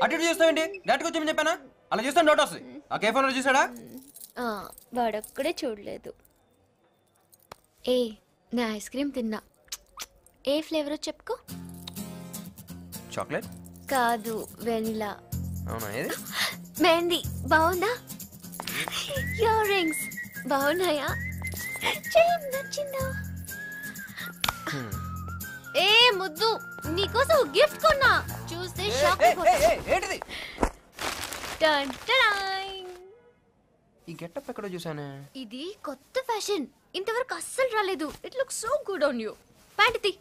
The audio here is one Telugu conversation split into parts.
అటు ఇటు చూస్తావేంటి? డైరెక్ట్గా వచ్చి చెప్పానా? అలా చూస్తాను డౌట్ వస్తుంది. ఆ కేఫ్ ఓనర్ చూసాడా? వాడొక్కడే చూడలేదు. ఏ నేను ఐస్ క్రీమ్ తిన్నా. ఏ ఫ్లేవరో చెప్పుకో. చాక్లెట్ కాదు, వెనిలా. అవునా? ఏది? మెహందీ బాగుందా? ఇయర్ రింగ్స్ బాగున్నాయా? చైన్ నచ్చిందా? ఏ ముద్దు, నీకోసం గిఫ్ట్ కొన్నా, చూస్తే షాక్ ఏంటిది? ఈ గెటప్ ఎక్కడో చూసానే. ఇది కొత్త ఫ్యాషన్, ఇంతవరకు అస్సలు రాలేదు. It looks so good on you. Pant తీ.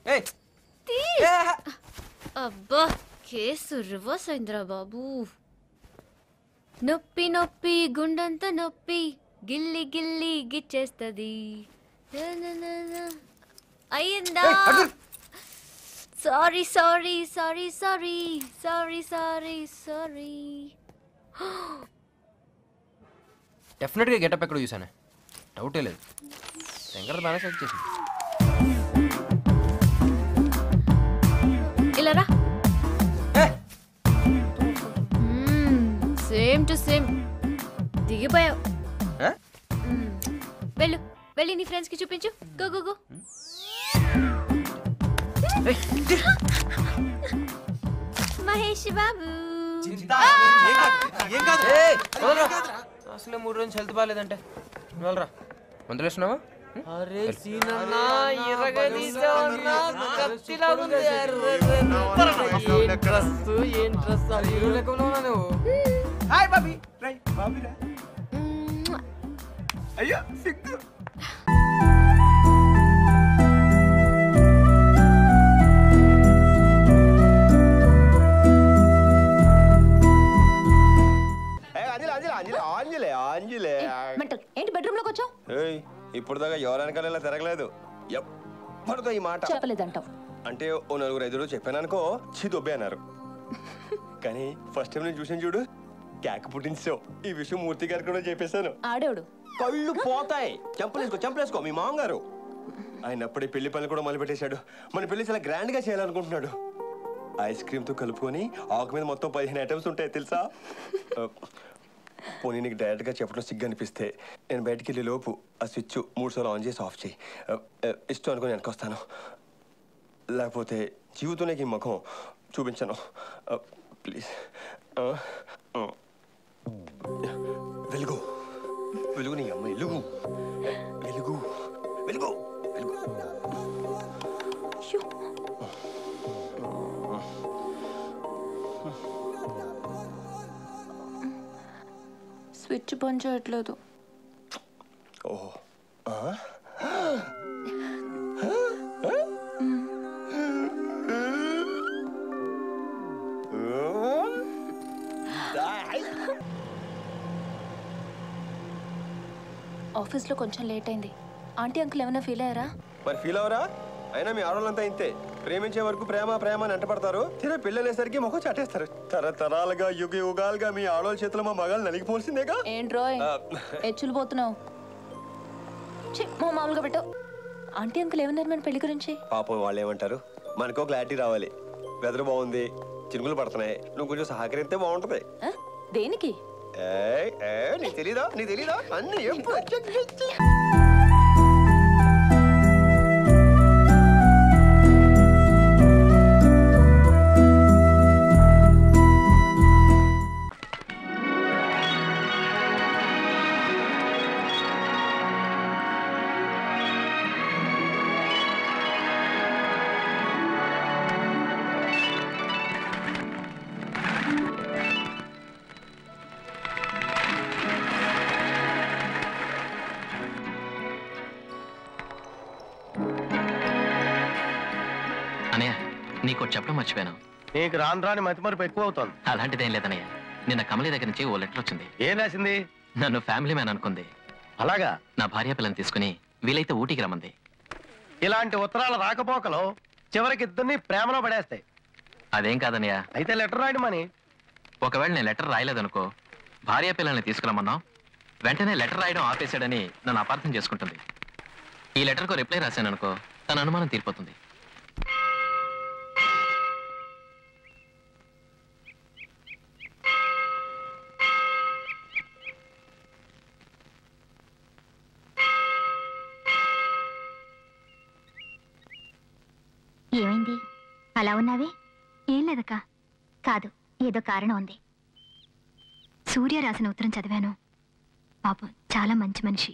అబ్బా, కేసు రివర్స్ అయిందిరా బాబు. నొప్పి నొప్పి గుండంత నొప్పి, గిల్లి గిల్లి గిచ్చేస్తది. అయ్యిందా? Sorry sorry sorry sorry sorry sorry sorry. Definite గా గెటప్ ఎక్కడో చూసానే, డౌటే లేదు. శంకర్ బాగా సెలెక్ట్ చేసింది. ఇలా రా. సేమ్ టు సేమ్ దిగిపోయావు. వెళ్ళు, వెళ్ళి నీ ఫ్రెండ్స్ కి చూపించు. Go go go. Mahesh Babu అసలే 3 రోజులు హెల్త్ బాగాలేదంటే వెళ్ళరా. మందులు వేస్తున్నావా? అరే సీనన్నా ఇరగదీసావన్నా, కత్తిలాగుంది. ఏం డ్రెస్ హీరో లెక్క ఉన్నావా నువ్వు? హాయ్ బాబీ. రై బాబీ రా. అయ్యో సిగ్గు. ఏంటి బెడ్రూమ్ లోకి వచ్చావు? ఇప్పుడు దాకా ఎవరనకాల తిరగలేదు. ఎప్పటితో ఈ మాట చెప్పలేదంటావు అంటే ఓ 4-5 చెప్పాననుకో చి దొబ్బే అన్నారు. కానీ ఫస్ట్ టైం నేను చూసాను చూడు, కేక పుట్టించావు. ఈ విషయం మూర్తి గారికి కూడా చెప్పేశాను. ఆడేవుడు కళ్ళు పోతాయి. చంపలేసుకో మీ మామగారు. ఆయన అప్పుడే పెళ్లి పనులు కూడా మొదలు పెట్టేశాడు. మన పెళ్లి చాలా గ్రాండ్ గా చేయాలనుకుంటున్నాడు. ఐస్ క్రీమ్ తో కలుపుకొని ఆకు మీద మొత్తం 15 ఐటమ్స్ ఉంటాయి తెలుసా? పోనీ నీకు డైరెక్ట్ గా చెప్పడం సిగ్గు అనిపిస్తే నేను బయటికి వెళ్ళే లోపు ఆ స్విచ్ 3 సార్లు ఆన్ చేసి ఆఫ్ చేయి. ఇష్టం అనుకుని వెనకొస్తాను. లేకపోతే జీవితంలోకి ఈ ముఖం చూపించను. ప్లీజ్. వెలుగు వెలుగు నీ అమ్మ వెలుగు వెలుగు వెలుగు వెలుగు. స్విచ్ పని చేయట్లేదు. ఓహో. ఆఫీస్లో కొంచెం లేట్ అయింది. ఆంటీ అంకుల్ ఏమైనా ఫీల్ అయ్యారా? మరి ఫీల్ అవరా? అయినా మీ ఆడవాళ్ళంతా ఇంతే. ప్రేమించే వరకు ప్రేమ ప్రేమ అని అంటపడతారు. తీరా పెళ్ళనేసరికి ముఖం చాటేస్తారు. తరతరాలుగా యుగ యుగాలుగా మీ ఆడవాళ్ళ చేతిలో మా మగాళ్ళు నలిగిపోల్సిందేగా. ఏంట్రోయ్ ఎచ్చులు పోతున్నావు? మా మామూలుగా పెట్టావు. ఆంటీ అంకుల్ ఏమన్నారు మన పెళ్లి గురించి? పాపం వాళ్ళు ఏమంటారు? మనకో క్లారిటీ రావాలి. వెదర్ బాగుంది, చినుకులు పడుతున్నాయి, నువ్వు కొంచెం సహకరిస్తే బాగుంటది. దేనికి? నీకు తెలీదా అన్ని ఎప్పుడు నీకు చెప్పడం మర్చిపోయాను. నీకు రాను మతిమరుపు ఎక్కువ అవుతుంది. అలాంటిదేం లేదన్నయ్య. నిన్న కమలి దగ్గర నుంచి ఓ లెటర్ వచ్చింది. ఏం రాసింది? నన్ను ఫ్యామిలీ మ్యాన్ అనుకుంది. అలాగా? నా భార్య పిల్లని తీసుకుని వీలైతే ఊటీకి రమ్మంది. ఇలాంటి ఉత్తరాల రాకపోకలు చివరికి ఇద్దరిని ప్రేమలో పడేస్తాయి. అదేం కాదన్నయ్య. అయితే లెటర్ రాయడమని. ఒకవేళ నేను లెటర్ రాయలేదనుకో, భార్య పిల్లల్ని తీసుకురమ్మన్నాం, వెంటనే లెటర్ రాయడం ఆపేశాడని నన్ను అపార్థం చేసుకుంటుంది. ఈ లెటర్కు రిప్లై రాశాననుకో, తన అనుమానం తీరిపోతుంది. అలా ఉన్నావే? ఏం లేదక్క. కాదు, ఏదో కారణం ఉంది. సూర్య రాసిన ఉత్తరం చదివాను. పాపం చాలా మంచి మనిషి.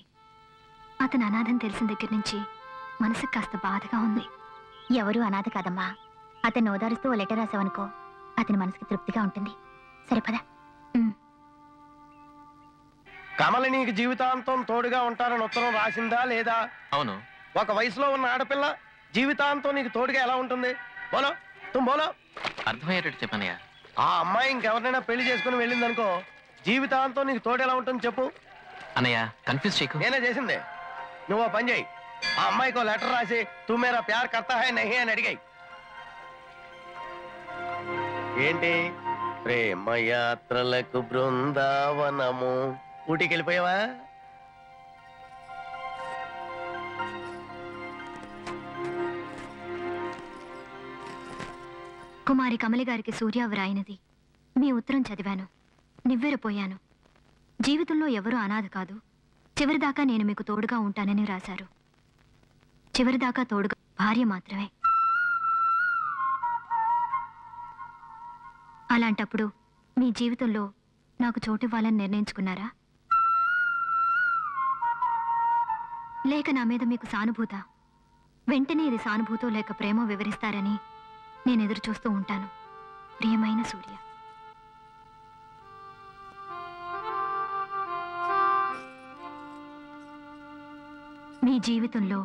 అతను అనాథని తెలిసిన దగ్గర నుంచి మనసుకు కాస్త బాధగా ఉంది. ఎవరు అనాథ కాదమ్మా. అతన్ని ఓదారుస్తూ ఓ లెటర్ రాసావనుకో, అతని మనసుకి తృప్తిగా ఉంటుంది. సరే పద. కమలి నీకు జీవితాంతం తోడుగా ఉంటారని ఉత్తరం రాసిందా లేదా? అవును. ఒక వయసులో ఉన్న ఆడపిల్ల జీవితాంతం నీకు తోడుగా ఎలా ఉంటుంది? బోలో తుమ్ బోలో. అర్థమయ్యేటట్టు చెప్పనయ్యా. ఆ అమ్మాయి ఇంకెవరినైనా పెళ్లి చేసుకుని వెళ్ళిందనుకో, జీవితాంతం నీకు తోడు ఎలా ఉంటుంది చెప్పు. అన్నయ్య కన్ఫ్యూజ్ చేయకు. నేనే చేసిందే. నువ్వు పని చేయి, ఆ అమ్మాయికి లెటర్ రాసి తూ మేరా ప్యార్ కర్తా హై నహీ అని అడిగాయి. ఏంటి ప్రేమయాత్రలకు బృందావనము, ఊటీకి వెళ్ళిపోయావా? కుమారి కమలి గారికి సూర్య వ్రాయినది. మీ ఉత్తరం చదివాను, నివ్వెరపోయాను. జీవితంలో ఎవరూ అనాథ కాదు. చివరిదాకా నేను మీకు తోడుగా ఉంటానని రాశారు. చివరిదాకా తోడుగా భార్య మాత్రమే. అలాంటప్పుడు మీ జీవితంలో నాకు చోటివ్వాలని నిర్ణయించుకున్నారా? లేక నా మీద మీకు సానుభూత? వెంటనే ఇది సానుభూతో లేక ప్రేమో వివరిస్తారని నేను ఎదురు చూస్తూ ఉంటాను. ప్రియమైన సూర్య. మీ జీవితంలో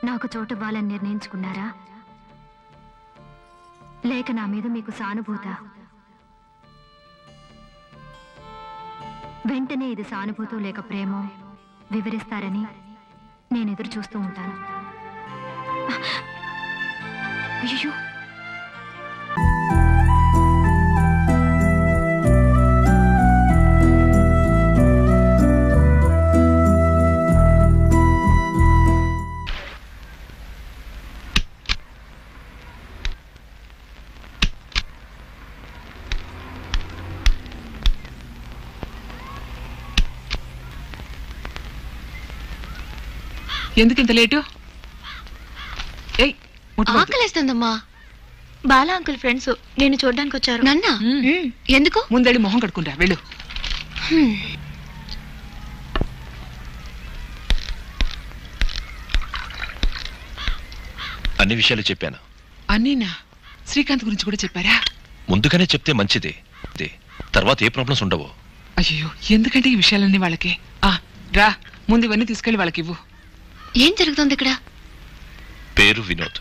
నాకు చోటివ్వాలని నిర్ణయించుకున్నారా? లేక నా మీద మీకు సానుభూత? వెంటనే ఇది సానుభూతో లేక ప్రేమో వివరిస్తారని నేను ఎదురు చూస్తూ ఉంటాను. అయ్యో, ఎందుకు ఇంత లేటు? ఆకలేస్తుందమ్మా. బాలా అంకుల్ ఫ్రెండ్స్ నేను చూడడానికి వచ్చారు. నన్నా? ఎందుకు? ముందెళ్ళి మొహం కడుకుంటా వెళ్ళు. అన్ని విషయాలు చెప్పాను. అన్నీనా? శ్రీకాంత్ గురించి కూడా చెప్పారా? ముందుగానే చెప్తే మంచిది, తర్వాత ఏ ప్రాబ్లమ్స్ ఉండవు. అయ్యో, ఎందుకంటే ఈ విషయాలన్నీ వాళ్ళకి. రా, ముందు ఇవన్నీ తీసుకెళ్లి వాళ్ళకి ఇవ్వు. ఏం జరుగుతుంది ఇక్కడ? పేరు వినోద్,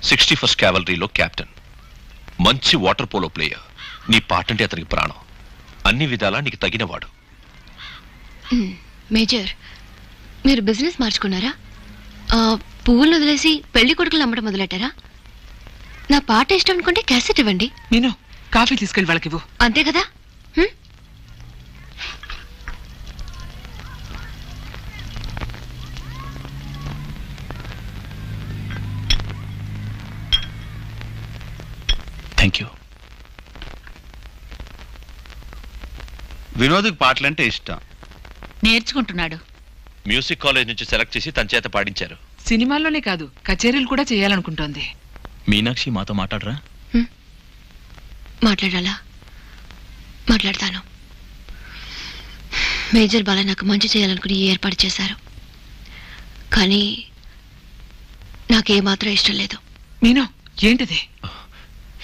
61st క్యావలరీలో కెప్టెన్, మంచి వాటర్ పోలో ప్లేయర్. నీ పాటంటే అతనికి ప్రాణం. అన్ని విధాలా నీకు తగినవాడు. మేజర్, మీరు బిజినెస్ మార్చుకున్నారా? పువ్వులు వదిలేసి పెళ్లి కొడుకులు అమ్మడం మొదలెట్టారా? నా పాట ఇష్టం అనుకుంటే క్యాసెట్ ఇవ్వండి. నేను కాఫీ తీసుకెళ్లి వాళ్ళకి ఇవ్వు. అంతే కదా? Thank you. వినోద్కి పాటలంటే ఇష్టం. నేర్చుకుంటున్నాడు. మ్యూజిక్ కాలేజ్ నుంచి సెలెక్ట్ చేసి తన చేత పాడించారు. సినిమాల్లోనే కాదు, కచేరీలు కూడా చేయాలనుకుంటోంది. మీనాక్షి మాతో మాట్లాడరా? మాట్లాడాలా? మాట్లాడతాను. మేజర్ బాలా నాకు మంచి చేయాలనుకుని ఏర్పాటు చేశారు, కానీ నాకేమాత్రం ఇష్టం లేదు. మీనో, ఏంటిది?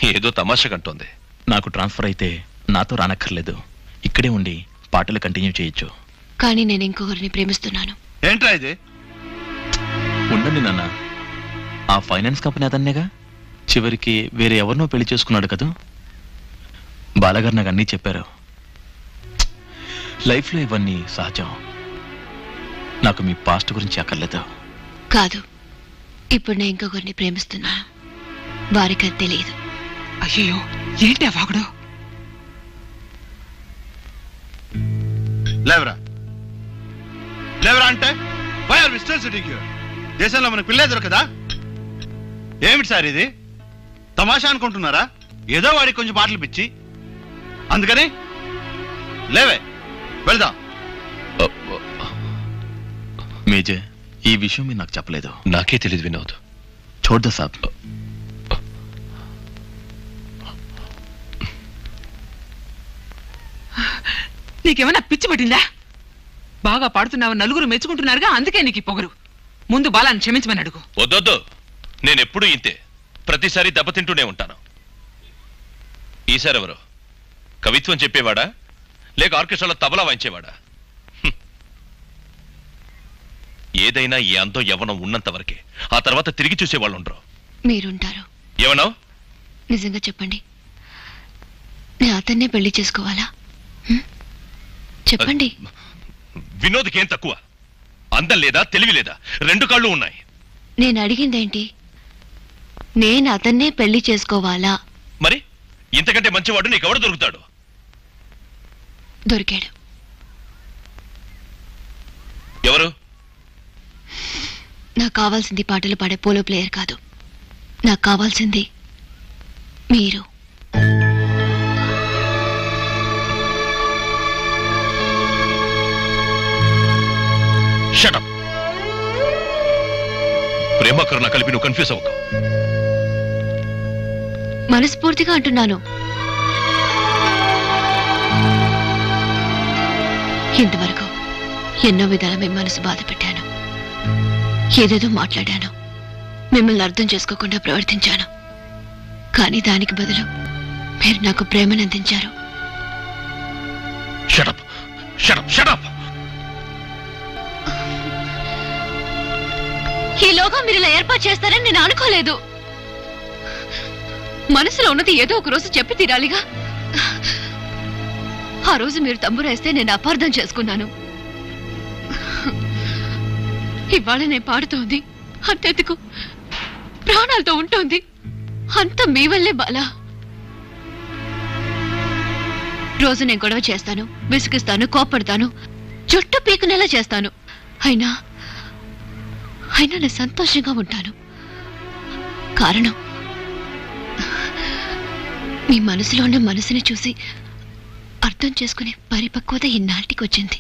ఏదో తమాషకంటోంది. నాకు ట్రాన్స్ఫర్ అయితే నాతో రానక్కర్లేదు, ఇక్కడే ఉండి పాటలు కంటిన్యూ చేయొచ్చు. కానీ నేను ఇంకొకరిని ప్రేమిస్తున్నాను. ఏంట్రా ఇది? ఉండండి నాన్న, ఆ ఫైనాన్స్ కంపెనీ అతన్నేగా. చివరికి వేరే ఎవరినో పెళ్లి చేసుకున్నాడు కదా. బాలగారు నాకు అన్నీ చెప్పారు. లైఫ్లో ఇవన్నీ సహజం. నాకు మీ పాస్ట్ గురించి అక్కర్లేదు. కాదు, ఇప్పుడు నేను ఇంకొకరిని ప్రేమిస్తున్నాను. వారికి అది తెలియదు. అయ్యో, ఏంటి ఆ వాగుడు? లేవరా లేవరా అంటే why are we still sitting here? దేశంలో మనకు పిల్లే దొరకదా? ఏమిటి సార్ ఇది? తమాషా అనుకుంటున్నారా? ఏదో వాడికి కొంచెం పాటలు పిచ్చి, అందుకని లేవే వెళ్దాం. మేజర్, ఈ విషయం మీరు నాకు చెప్పలేదు. నాకే తెలియదు వినోద్. చూడ్దా సాబ్, నీకేమైనా పిచ్చి పట్టిందా? బాగా పాడుతున్నావు, నలుగురు మెచ్చుకుంటున్నారుగా, అందుకే నీకు ఈ పొగరు. ముందు బాలాన్ని క్షమించమని అడుగు. వద్దొద్దు, నేనెప్పుడూ ఇంతే, ప్రతిసారి దెబ్బతింటూనే ఉంటాను. ఈసారి ఎవరు? కవిత్వం చెప్పేవాడా లేక ఆర్కెస్ట్రాలో తబలా వాయించేవాడా? ఏదైనా ఈ అందం యవ్వనం ఉన్నంత వరకే, ఆ తర్వాత తిరిగి చూసేవాళ్ళు ఉండరు. మీరుంటారు. ఏమన్నావు? నిజంగా చెప్పండి, నేను అతన్నే పెళ్లి చేసుకోవాలా? చెప్పండి. వినోద్కి ఏం తక్కువ? అందం లేదా, తెలివి లేదా? రెండు కాళ్ళు ఉన్నాయి. నేను అడిగిందేంటి? నేను అతన్నే పెళ్లి చేసుకోవాలా? మరి ఇంతకంటే మంచివాడు నీకెవడు దొరుకుతాడు? దొరికాడు. ఎవరు? నాకు కావాల్సింది పాటలు పాడే పోలో ప్లేయర్ కాదు, నాకు కావాల్సింది మీరు. షటప్. ప్రేమ కరుణ కలిపి నువ్వు కన్ఫ్యూజ్ అవ్వకు. మనస్ఫూర్తిగా అంటున్నాను. ఇంతవరకు ఎన్నో విధాల మీ మనసు బాధ పెట్టాను, ఏదేదో మాట్లాడాను, మిమ్మల్ని అర్థం చేసుకోకుండా ప్రవర్తించాను. కానీ దానికి బదులు మీరు నాకు ప్రేమను అందించారు. Shut up, shut up, shut up. ఈలోగా మీరు ఇలా ఏర్పాటు చేస్తారని నేను అనుకోలేదు. మనసులో ఉన్నది ఏదో ఒక రోజు చెప్పి తీరాలిగా. ఆ రోజు మీరు తంబురేస్తే నేను అపార్థం చేసుకున్నాను. ఇవాళ నేను పాడుతోంది, అంతెందుకు ప్రాణాలతో ఉంటుంది, అంత మీ వల్లే బాలా. రోజు నేను గొడవ చేస్తాను, విసిగిస్తాను, కోప్పడతాను, జుట్టు పీకునేలా చేస్తాను. అయినా నేను సంతోషంగా ఉంటాను. కారణం మీ మనసులో ఉన్న మనసుని చూసి అర్థం చేసుకునే పరిపక్వత ఇన్నాటికి వచ్చింది.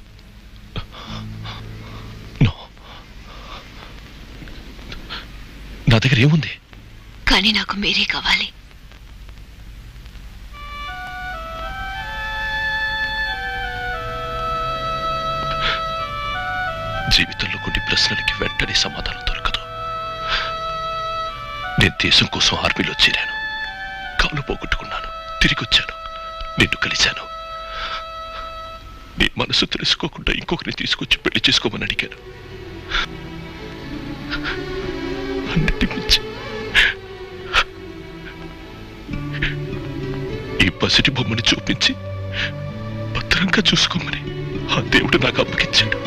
నా దగ్గర ఏముంది? కానీ నాకు మీరే కావాలి. జీవితంలో కొన్ని ప్రశ్నలకి వెంటనే సమాధానం దొరకదు. నేను దేశం కోసం ఆర్మీలో చేరాను, కాలు పోగొట్టుకున్నాను, తిరిగి వచ్చాను, నిన్ను కలిశాను. నీ మనసు తెలుసుకోకుండా ఇంకొకరిని తీసుకొచ్చి పెళ్లి చేసుకోమని అడిగాను. అన్నిటి మించి ఈ పసిటి బొమ్మని చూపించి భద్రంగా చూసుకోమని ఆ దేవుడు నాకు అప్పగించాడు.